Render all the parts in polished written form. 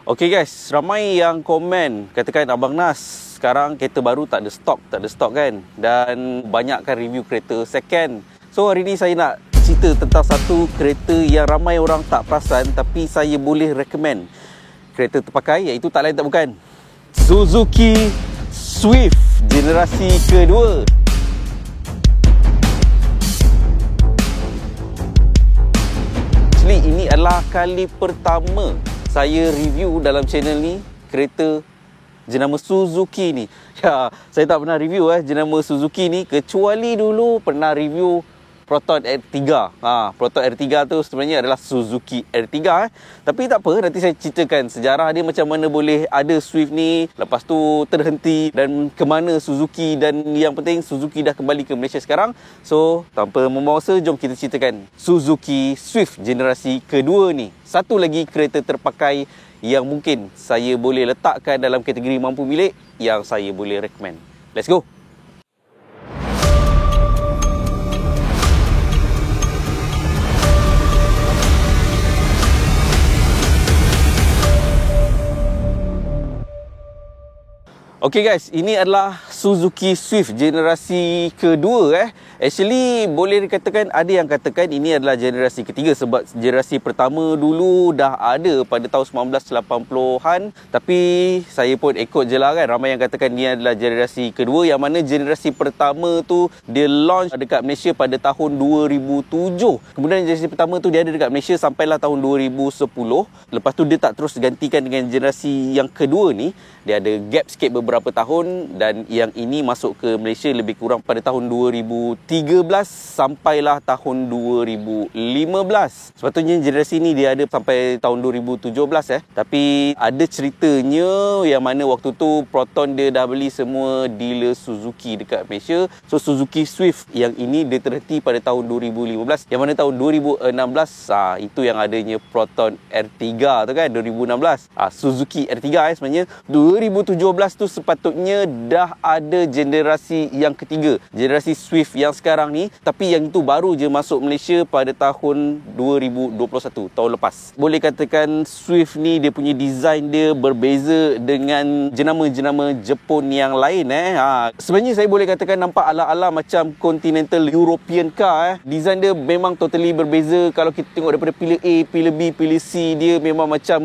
Okey guys, ramai yang komen katakan Abang Nas, sekarang kereta baru tak ada stok kan, dan banyakkan review kereta second. So hari ni saya nak cerita tentang satu kereta yang ramai orang tak perasan tapi saya boleh recommend. Kereta terpakai iaitu tak lain tak bukan Suzuki Swift generasi kedua. Actually ini adalah kali pertama saya review dalam channel ni kereta jenama Suzuki ni. Ya, saya tak pernah review jenama Suzuki ni, kecuali dulu pernah review Proton R3. Proton R3 tu sebenarnya adalah Suzuki R3 Tapi tak apa, nanti saya ceritakan sejarah dia macam mana boleh ada Swift ni, lepas tu terhenti dan ke mana Suzuki, dan yang penting Suzuki dah kembali ke Malaysia sekarang. So, tanpa membuang masa, jom kita ceritakan Suzuki Swift generasi kedua ni. Satu lagi kereta terpakai yang mungkin saya boleh letakkan dalam kategori mampu milik yang saya boleh recommend. Let's go! Okey guys, ini adalah Suzuki Swift generasi kedua Actually boleh dikatakan, ada yang katakan ini adalah generasi ketiga, sebab generasi pertama dulu dah ada pada tahun 1980-an. Tapi saya pun ikut je lah kan, ramai yang katakan ini adalah generasi kedua, yang mana generasi pertama tu dia launch dekat Malaysia pada tahun 2007. Kemudian generasi pertama tu dia ada dekat Malaysia sampailah tahun 2010. Lepas tu dia tak terus gantikan dengan generasi yang kedua ni. Dia ada gap sikit beberapa tahun, dan yang ini masuk ke Malaysia lebih kurang pada tahun 2013 sampailah tahun 2015. Sepatutnya generasi ni dia ada sampai tahun 2017 Tapi ada ceritanya yang mana waktu tu Proton dia dah beli semua dealer Suzuki dekat Malaysia. So Suzuki Swift yang ini dia terhenti pada tahun 2015, yang mana tahun 2016 itu yang adanya Proton R3 tu kan, 2016 Suzuki R3 sebenarnya 2017 tu sepatutnya dah ada generasi yang ketiga, generasi Swift yang sekarang ni. Tapi yang itu baru je masuk Malaysia pada tahun 2021, tahun lepas. Boleh katakan Swift ni dia punya design dia berbeza dengan jenama-jenama Jepun yang lain Sebenarnya saya boleh katakan nampak ala-ala macam Continental European car Design dia memang totally berbeza. Kalau kita tengok daripada pillar A, pillar B, pillar C, dia memang macam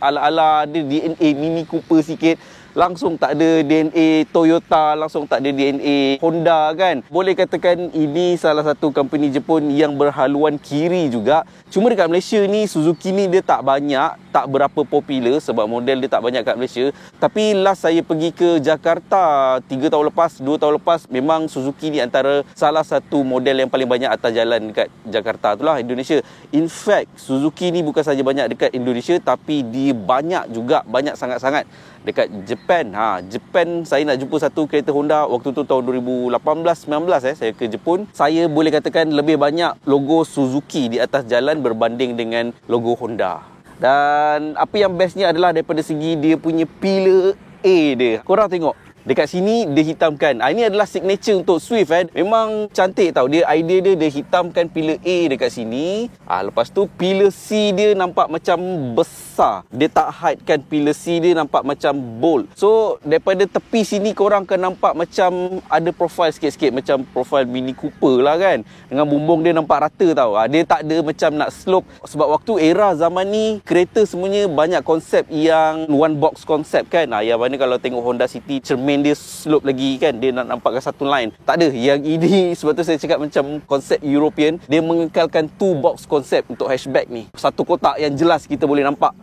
ala-ala ada DNA Mini Cooper sikit. Langsung tak ada DNA Toyota, langsung tak ada DNA Honda kan. Boleh katakan ini salah satu company Jepun yang berhaluan kiri juga. Cuma dekat Malaysia ni Suzuki ni dia tak banyak, tak berapa popular sebab model dia tak banyak kat Malaysia. Tapi last saya pergi ke Jakarta 3 tahun lepas, 2 tahun lepas, memang Suzuki ni antara salah satu model yang paling banyak atas jalan dekat Jakarta tu lah, Indonesia. In fact, Suzuki ni bukan saja banyak dekat Indonesia, tapi dia banyak juga, banyak sangat-sangat dekat Japan. Japan saya nak jumpa satu kereta Honda waktu tu tahun 2018-19 saya ke Jepun. Saya boleh katakan lebih banyak logo Suzuki di atas jalan berbanding dengan logo Honda. Dan apa yang bestnya adalah daripada segi dia punya pillar A dia. Korang tengok dekat sini dia hitamkan. Ini adalah signature untuk Swift Memang cantik tau. Dia idea dia hitamkan pillar A dekat sini. Lepas tu pillar C dia nampak macam besar. Dia tak hidekan pillar C dia, nampak macam bold. So daripada tepi sini korang akan nampak macam ada profile sikit-sikit, macam profile Mini Cooper lah kan. Dengan bumbung dia nampak rata tau. Dia tak ada macam nak slope. Sebab waktu era zaman ni kereta semuanya banyak konsep yang one box konsep kan. Yang mana kalau tengok Honda City, cermin dia slope lagi kan, dia nak nampakkan satu line. Tak ada. Yang ini sebab tu saya cakap macam konsep European. Dia mengekalkan two box konsep untuk hatchback ni. Satu kotak yang jelas kita boleh nampak.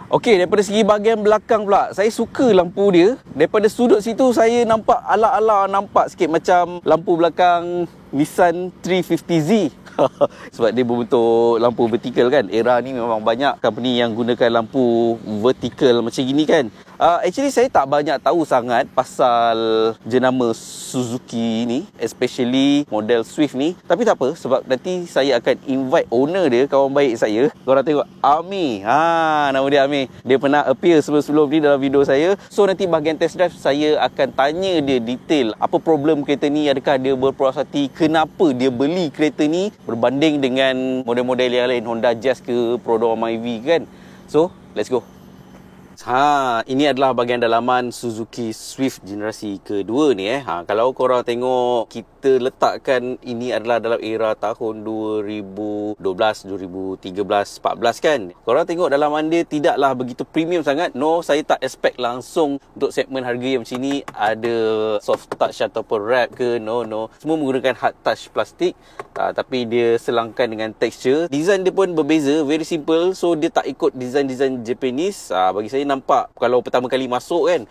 Okey, daripada segi bahagian belakang pula, saya suka lampu dia. Daripada sudut situ saya nampak ala-ala, nampak sikit macam lampu belakang Nissan 350Z. Sebab dia berbentuk lampu vertikal kan. Era ni memang banyak company yang gunakan lampu vertikal macam gini kan. Actually saya tak banyak tahu sangat pasal jenama Suzuki ni, especially model Swift ni. Tapi tak apa, sebab nanti saya akan invite owner dia, kawan baik saya. Korang tengok, Ami. Nama dia Ami. Dia pernah appear sebelum-sebelum ni dalam video saya. So nanti bahagian test drive saya akan tanya dia detail apa problem kereta ni, adakah dia berpuas hati, kenapa dia beli kereta ni berbanding dengan model-model yang lain, Honda Jazz ke, Prodom EV kan. So, let's go. Ini adalah bahagian dalaman Suzuki Swift generasi kedua ni Kalau korang tengok, kita letakkan ini adalah dalam era tahun 2012, 2013, 14 kan. Korang tengok dalaman dia tidaklah begitu premium sangat. No, saya tak expect langsung untuk segmen harga yang macam ni ada soft touch ataupun wrap ke. No. Semua menggunakan hard touch plastik, tapi dia selangkan dengan texture. Design dia pun berbeza, very simple. So dia tak ikut design-design Japanese. Bagi saya nampak kalau pertama kali masuk kan,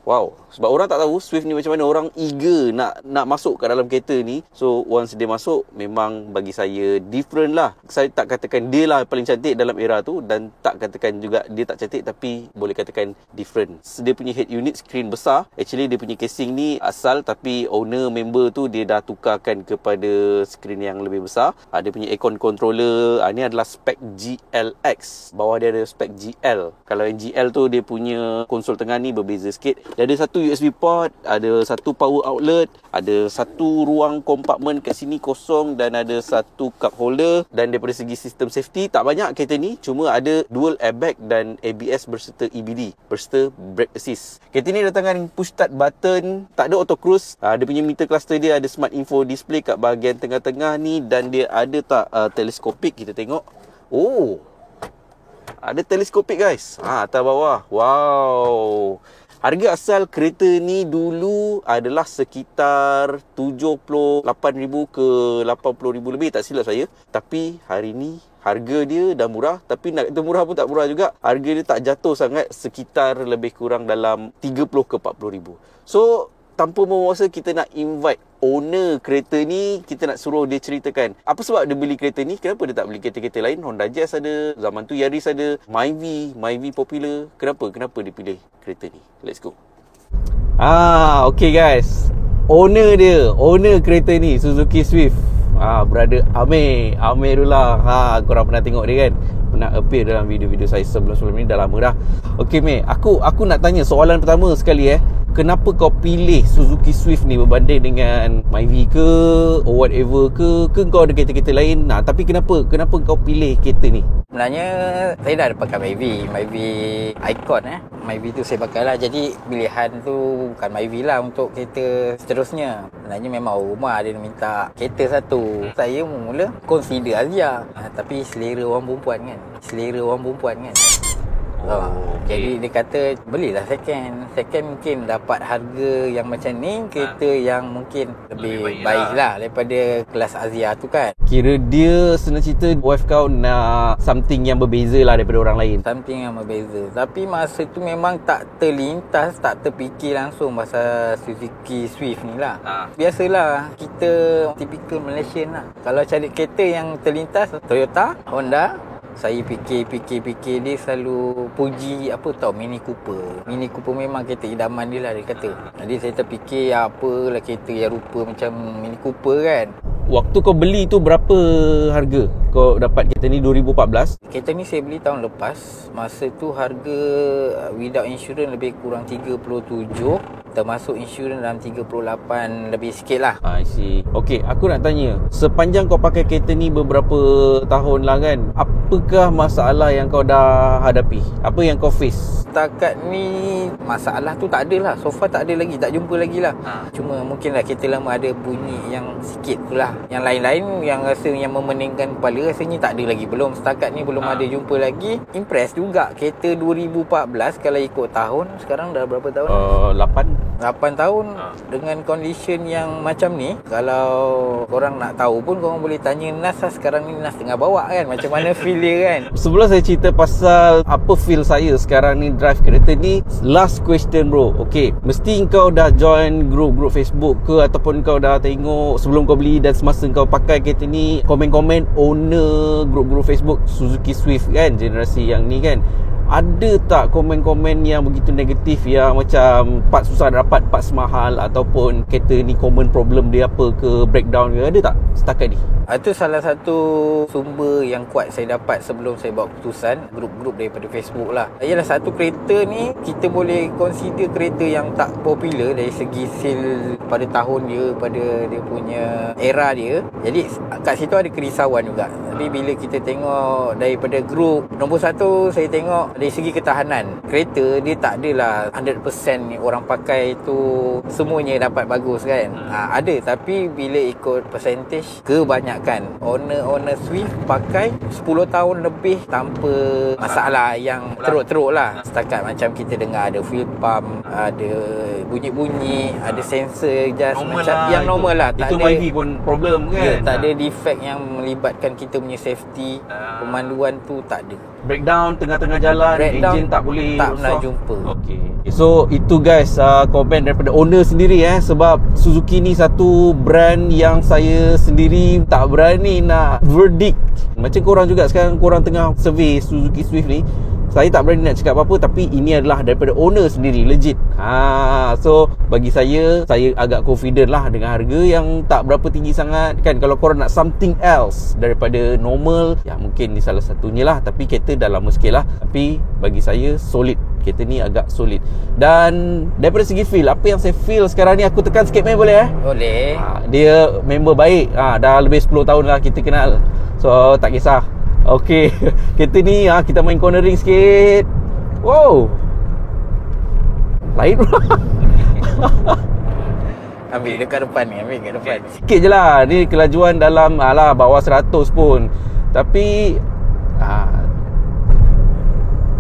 wow, sebab orang tak tahu Swift ni macam mana. Orang eager nak masuk kat dalam kereta ni. So once dia masuk, memang bagi saya different lah. Saya tak katakan dia lah paling cantik dalam era tu, dan tak katakan juga dia tak cantik, tapi boleh katakan different. Dia punya head unit screen besar. Actually dia punya casing ni asal, tapi owner member tu dia dah tukarkan kepada screen yang lebih besar. Dia punya aircon controller, ni adalah spek GLX. Bawah dia ada spek GL. Kalau yang GL tu dia punya konsol tengah ni berbeza sikit. Dia ada satu USB port, ada satu power outlet, ada satu ruang kompartmen kat sini kosong, dan ada satu cup holder. Dan daripada segi sistem safety, tak banyak kereta ni, cuma ada dual airbag dan ABS berserta EBD, berserta brake assist. Kereta ni datang dengan push start button, tak ada auto cruise. Dia punya meter cluster dia ada smart info display kat bahagian tengah-tengah ni, dan dia ada tak teleskopik. Kita tengok. Ada teleskopik guys. Atas bawah. Wow. Harga asal kereta ni dulu adalah sekitar 78,000 ke 80,000 lebih, tak silap saya. Tapi hari ni harga dia dah murah, tapi nak kata murah pun tak murah juga. Harga dia tak jatuh sangat, sekitar lebih kurang dalam 30 ke 40,000. So tanpa memuasa, kita nak invite owner kereta ni, kita nak suruh dia ceritakan apa sebab dia beli kereta ni, kenapa dia tak beli kereta-kereta lain. Honda Jazz ada, zaman tu Yaris ada, Myvi popular. Kenapa dia pilih kereta ni? Let's go. Okay guys, owner kereta ni Suzuki Swift, brother Amirullah. Korang pernah tengok dia kan, pernah appear dalam video-video saya sebelum ni, dah lama dah. Okay mate, aku nak tanya soalan pertama sekali kenapa kau pilih Suzuki Swift ni berbanding dengan Myvi ke or whatever ke kau ada kereta-kereta lain? Tapi kenapa kau pilih kereta ni? Sebenarnya saya dah ada pakai Myvi Icon Myvi tu saya pakai lah. Jadi pilihan tu bukan Myvi lah untuk kereta seterusnya. Sebenarnya memang rumah dia minta kereta satu. Saya mula consider Azia, tapi selera orang perempuan kan. Jadi dia kata belilah second mungkin dapat harga yang macam ni, kereta yang mungkin lebih baik lah daripada kelas Azia tu kan. Kira dia senang cerita wife kau nak something yang berbeza lah daripada orang lain. Something yang berbeza. Tapi masa tu memang tak terlintas, tak terfikir langsung pasal Suzuki Swift ni lah. Biasalah, kita typical Malaysian lah. Kalau cari kereta yang terlintas, Toyota, Honda. Saya fikir dia selalu puji Mini Cooper memang kereta idaman dia lah, dia kata. Jadi saya terfikir apalah kereta yang rupa macam Mini Cooper kan. Waktu kau beli tu berapa harga kau dapat kereta ni 2014? Kereta ni saya beli tahun lepas. Masa tu harga without insurance lebih kurang 37, termasuk insurans dalam 38 lebih sikit lah. I see. Okay, aku nak tanya, sepanjang kau pakai kereta ni beberapa tahun lah kan, apakah masalah yang kau dah hadapi? Apa yang kau face? Setakat ni masalah tu tak ada lah. So far tak ada lagi, tak jumpa lagi lah. Cuma mungkin lah kereta lama ada bunyi yang sikit tu lah. Yang lain-lain yang rasa yang memeningkan kepala, rasanya tak ada lagi. Belum, setakat ni belum ada jumpa lagi. Impress juga. Kereta 2014 kalau ikut tahun, sekarang dah berapa tahun? 8 tahun dengan condition yang macam ni. Kalau korang nak tahu pun, korang boleh tanya Nas lah. Sekarang ni Nas tengah bawa kan, macam mana feel dia kan. Sebelum saya cerita pasal apa feel saya sekarang ni drive kereta ni, last question bro. Okay, mesti kau dah join grup Facebook ke, ataupun kau dah tengok sebelum kau beli dan semasa kau pakai kereta ni, komen-komen owner grup-grup Facebook Suzuki Swift kan, generasi yang ni kan, ada tak komen-komen yang begitu negatif, yang macam part susah dapat, part semahal, ataupun kereta ni common problem dia apa ke, breakdown ke, ada tak setakat ni? Itu salah satu sumber yang kuat saya dapat sebelum saya buat keputusan, grup-grup daripada Facebook lah. Ialah satu kereta ni kita boleh consider kereta yang tak popular dari segi sale pada tahun dia, pada dia punya era dia. Jadi kat situ ada kerisauan juga. Tapi bila kita tengok daripada grup, nombor satu saya tengok Dari segi ketahanan, kereta dia tak adalah 100% orang pakai tu semuanya dapat bagus kan. Ada, tapi bila ikut percentage, kebanyakan owner Swift pakai 10 tahun lebih tanpa masalah yang teruk-teruk lah. Setakat macam kita dengar ada fuel pump, ada bunyi-bunyi, ada sensor just normal macam lah, yang normal lah. Tak itu ada Myvi pun problem kan. tak ada defect yang melibatkan kita punya safety. Pemanduan tu tak ada. Breakdown tengah-tengah jalan, Breakdown enjin tak boleh tak pernah rosak. jumpa. Okay. So itu guys, komen daripada owner sendiri sebab Suzuki ni satu brand yang saya sendiri tak berani nak verdict. Macam korang juga sekarang korang tengah survey Suzuki Swift ni, saya tak berani nak cakap apa-apa, tapi ini adalah daripada owner sendiri, legit. So bagi saya agak confident lah dengan harga yang tak berapa tinggi sangat kan. Kalau korang nak something else daripada normal, ya mungkin ni salah satunya lah. Tapi kereta dah lama sikit lah, tapi bagi saya solid. Kereta ni agak solid. Dan daripada segi feel, apa yang saya feel sekarang ni, aku tekan sikit main boleh Boleh. Dia member baik. Dah lebih 10 tahun lah kita kenal, so tak kisah. Okey, kereta ni kita main cornering sikit. Wow, lain bro. Ambil dekat depan ni, ambil dekat depan. Sikit je lah. Ni kelajuan dalam bawah 100 pun. Tapi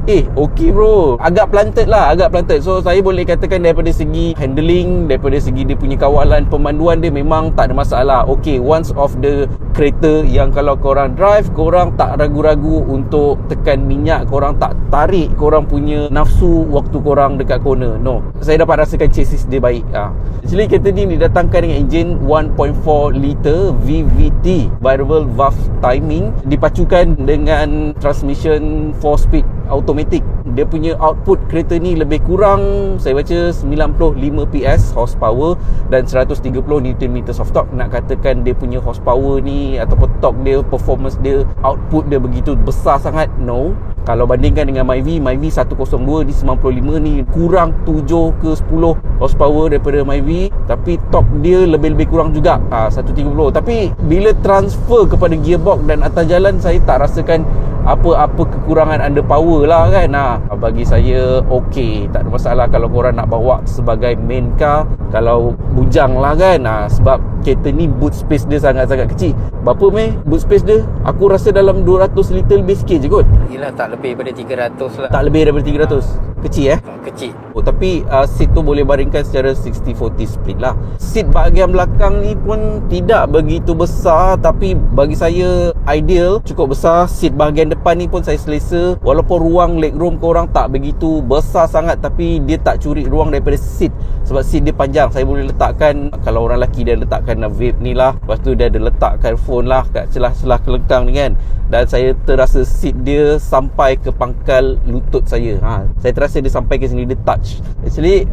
okey bro. Agak planted lah, agak planted. So saya boleh katakan daripada segi handling, daripada segi dia punya kawalan, pemanduan dia memang tak ada masalah. Okey, once of the kereta yang kalau korang drive, korang tak ragu-ragu untuk tekan minyak, korang tak tarik korang punya nafsu waktu korang dekat corner. No, saya dapat rasakan chassis dia baik. Actually kereta ni didatangkan dengan enjin 1.4 liter VVT, variable valve timing, dipacukan dengan transmission 4-speed automatic. Dia punya output kereta ni lebih kurang saya baca 95 PS horsepower dan 130 Nm of torque. Nak katakan dia punya horsepower ni ataupun torque dia, performance dia, output dia begitu besar sangat? No. Kalau bandingkan dengan Myvi 102 ni 95 ni kurang 7 ke 10 horsepower daripada Myvi, tapi torque dia lebih-lebih kurang juga 130. Tapi bila transfer kepada gearbox dan atas jalan, saya tak rasakan apa-apa kekurangan underpower lah kan. Bagi saya okey, tak ada masalah kalau korang nak bawa sebagai main car. Kalau bujang lah kan, sebab kereta ni boot space dia sangat-sangat kecil. Berapa boot space dia? Aku rasa dalam 200 liter lebih sikit je kot. Yelah, tak lebih daripada 300 lah. Tak lebih daripada 300. Kecil Kecil. Tapi seat tu boleh baringkan secara 60-40 split lah. Seat bahagian belakang ni pun tidak begitu besar, tapi bagi saya ideal, cukup besar. Seat bahagian depan ni pun saya selesa. Walaupun ruang legroom korang tak begitu besar sangat, tapi dia tak curi ruang daripada seat. Sebab seat dia panjang, saya boleh letakkan, kalau orang lelaki dia letakkan vape ni lah, lepas tu dia ada letakkan phone lah kat celah-celah kelengkang ni kan. Dan saya terasa seat dia sampai ke pangkal lutut saya. Saya terasa dia sampai ke sini, dia touch. Actually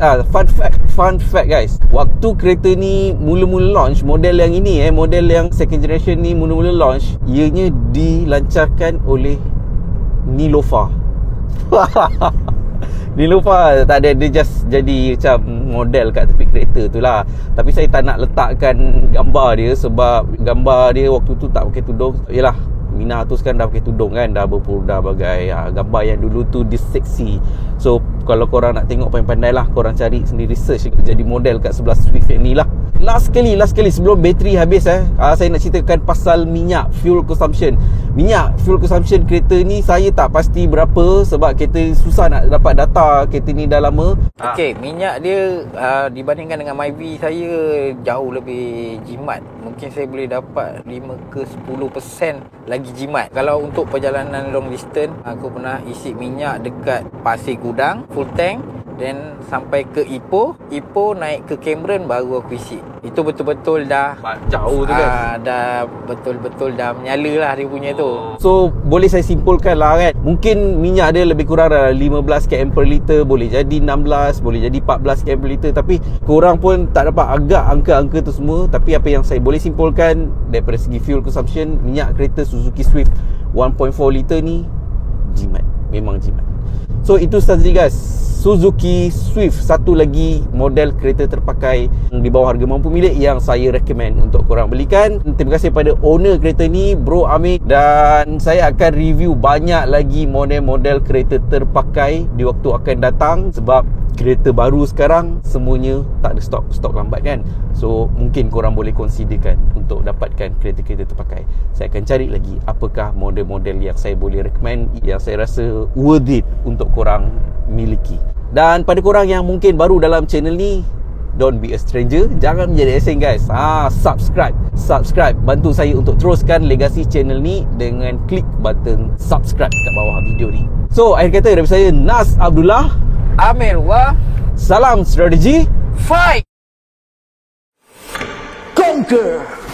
fun fact guys, waktu kereta ni mula-mula launch, model yang ini model yang second generation ni mula-mula launch, ianya dilancarkan oleh Nilofa. Nilofa tak ada, dia just jadi macam model kat tepi kereta tu lah. Tapi saya tak nak letakkan gambar dia, sebab gambar dia waktu tu tak pakai tudung. Yelah, Mina tu sekarang dah pakai tudung kan, dah berpurda bagai gambar yang dulu tu dia seksi. So kalau korang nak tengok pandai-pandai lah, korang cari sendiri, search jadi model kat sebelah Swift yang ni lah. Last sekali sebelum bateri habis saya nak ceritakan pasal minyak, fuel consumption. Minyak fuel consumption kereta ni saya tak pasti berapa, sebab kereta susah nak dapat data. Kereta ni dah lama. Okey, minyak dia dibandingkan dengan Myvi saya jauh lebih jimat. Mungkin saya boleh dapat 5 ke 10% lagi jimat. Kalau untuk perjalanan long distance, aku pernah isi minyak dekat Pasir Gudang full tank, dan sampai ke Ipoh naik ke Cameron baru aku isi. Itu betul-betul dah jauh tu kan. Dah betul-betul dah menyala lah dia punya tu. So boleh saya simpulkan lah kan, mungkin minyak dia lebih kurang 15 km per liter, boleh jadi 16, boleh jadi 14 km per liter. Tapi korang pun tak dapat agak angka-angka tu semua. Tapi apa yang saya boleh simpulkan daripada segi fuel consumption, minyak kereta Suzuki Swift 1.4 liter ni jimat, memang jimat. So itu sahaja guys, Suzuki Swift, satu lagi model kereta terpakai di bawah harga mampu milik yang saya recommend untuk korang belikan. Terima kasih pada owner kereta ni, Bro Amir, dan saya akan review banyak lagi model-model kereta terpakai di waktu akan datang, sebab kereta baru sekarang semuanya tak ada stok lambat kan. So mungkin korang boleh considerkan untuk dapatkan kereta-kereta terpakai. Saya akan cari lagi apakah model-model yang saya boleh recommend, yang saya rasa worth it untuk korang miliki. Dan pada korang yang mungkin baru dalam channel ni, don't be a stranger, jangan menjadi asing guys. Subscribe, bantu saya untuk teruskan legasi channel ni dengan klik button subscribe kat bawah video ni. So akhir kata daripada saya, Nas Abdullah, Amir Wah, salam strategi, fight! conquer.